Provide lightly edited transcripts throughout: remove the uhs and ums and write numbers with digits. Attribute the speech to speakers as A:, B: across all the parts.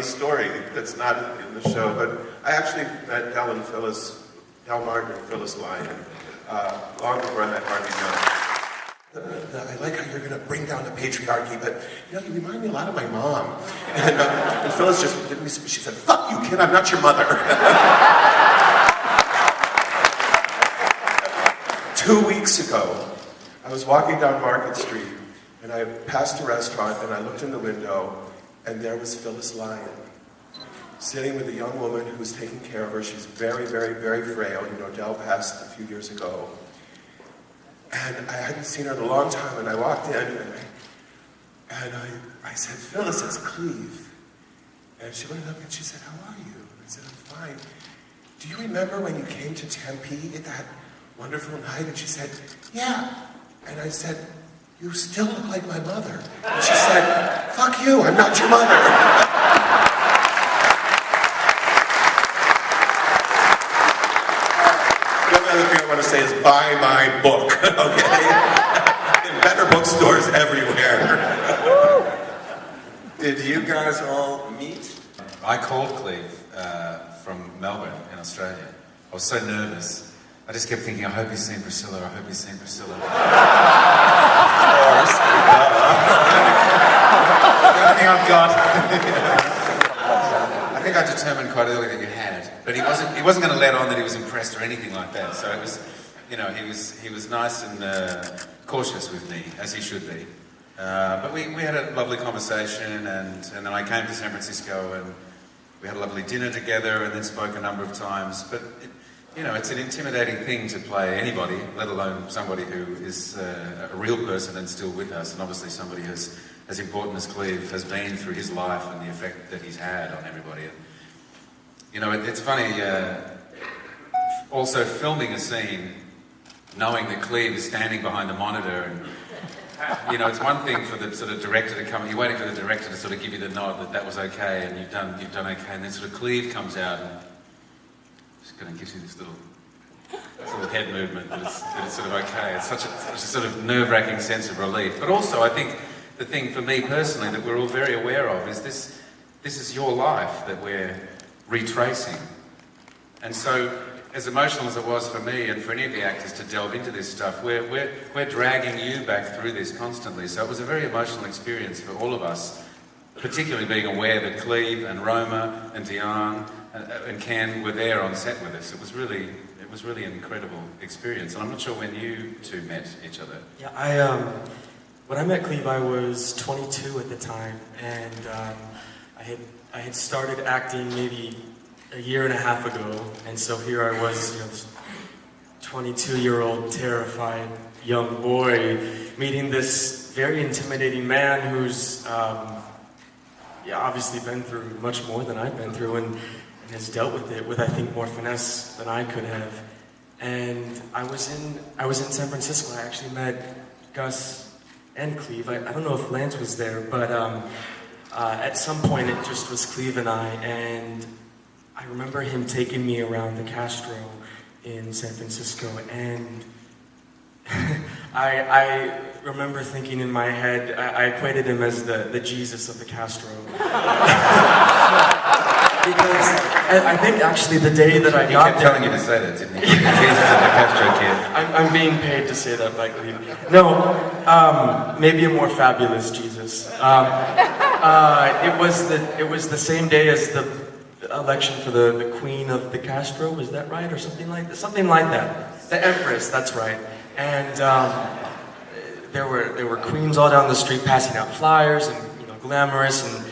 A: funny story that's not in the show, but I actually met Del Martin and Phyllis Lyon long before I met Harvey Milk. I like how you're going to bring down the patriarchy, but you remind me a lot of my mom. And Phyllis just did me. She said, "Fuck you, kid! I'm not your mother." 2 weeks ago, I was walking down Market Street, and I passed a restaurant, and I looked in the window, and there was Phyllis Lyon, sitting with a young woman who's taking care of her. She's very, very, very frail. Del passed a few years ago. And I hadn't seen her in a long time, and I walked in, and I said, "Phyllis, it's Cleve." And she looked up and she said, "How are you?" And I said, "I'm fine. Do you remember when you came to Tempe at that wonderful night?" And she said, "Yeah." And I said, "You still look like my mother." And she said, "Fuck you, I'm not your mother." The other thing I want to say is buy my book, okay? In better bookstores everywhere.
B: Did you guys all meet?
C: I called Cleve from Melbourne in Australia. I was so nervous. I just kept thinking, I hope he's seen Priscilla, I hope he's seen Priscilla. Of course. The only thing I've got. I think I determined quite early that you had, but he wasn't going to let on that he was impressed or anything like that. So it was, he was nice and cautious with me, as he should be. But we had a lovely conversation, and then I came to San Francisco, and we had a lovely dinner together, and then spoke a number of times. But it's an intimidating thing to play anybody, let alone somebody who is a real person and still with us, and obviously somebody as important as Cleve has been through his life and the effect that he's had on everybody. And, it's funny, also filming a scene, knowing that Cleve is standing behind the monitor, and it's one thing for the sort of director to come, you're waiting for the director to sort of give you the nod that was okay, and you've done okay, and then sort of Cleve comes out and just kind of gives you this little head movement that it's sort of okay. It's such a sort of nerve-wracking sense of relief. But also, I think the thing for me personally that we're all very aware of is this is your life that we're retracing. And so, as emotional as it was for me and for any of the actors to delve into this stuff, we're dragging you back through this constantly. So it was a very emotional experience for all of us, particularly being aware that Cleve and Roma and Diane and Ken were there on set with us. It was really an incredible experience. And I'm not sure when you two met each other.
D: Yeah, when I met Cleve, I was 22 at the time, and I had started acting maybe a year and a half ago, and so here I was, this 22-year-old terrified young boy meeting this very intimidating man who's obviously been through much more than I've been through and has dealt with it with, I think, more finesse than I could have. And I was in San Francisco. I actually met Gus and Cleve. I don't know if Lance was there, but at some point it just was Cleve and and I remember him taking me around the Castro in San Francisco, and I remember thinking in my head, I equated him as the Jesus of the Castro. Because I think actually the day that I got there...
C: He kept telling you to say that, didn't he? Jesus of the Castro kid.
D: I'm being paid to say that by Cleve. No, maybe a more fabulous Jesus. It was the same day as the election for the Queen of the Castro, was that right? Or something like that? Something like that. The Empress, that's right. And there were queens all down the street passing out flyers and glamorous and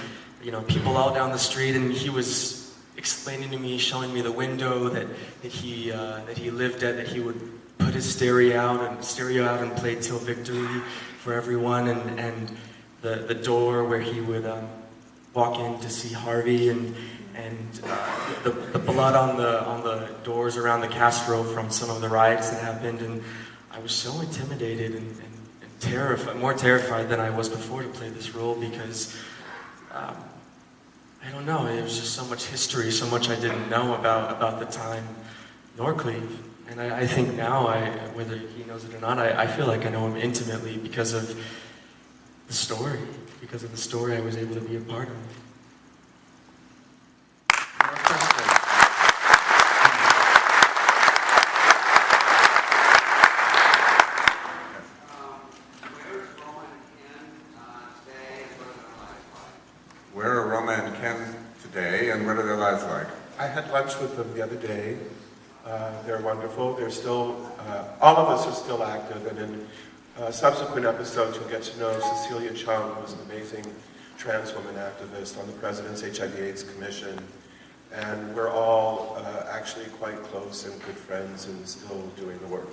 D: people all down the street, and he was explaining to me, showing me the window that he lived at, that he would put his stereo out and play Till Victory for everyone, and the door where he would walk in to see Harvey, and the blood on the doors around the Castro from some of the riots that happened. And I was so intimidated and terrified, more terrified than I was before to play this role, because I don't know, it was just so much history, so much I didn't know about the time, nor Cleve. And I think now, whether he knows it or not, I feel like I know him intimately because of the story I was able to be a part of.
A: I had lunch with them the other day. They're wonderful. They're still, all of us are still active, and in subsequent episodes you'll get to know Cecilia Chung, who's an amazing trans woman activist on the President's HIV/AIDS Commission. And we're all actually quite close and good friends and still doing the work.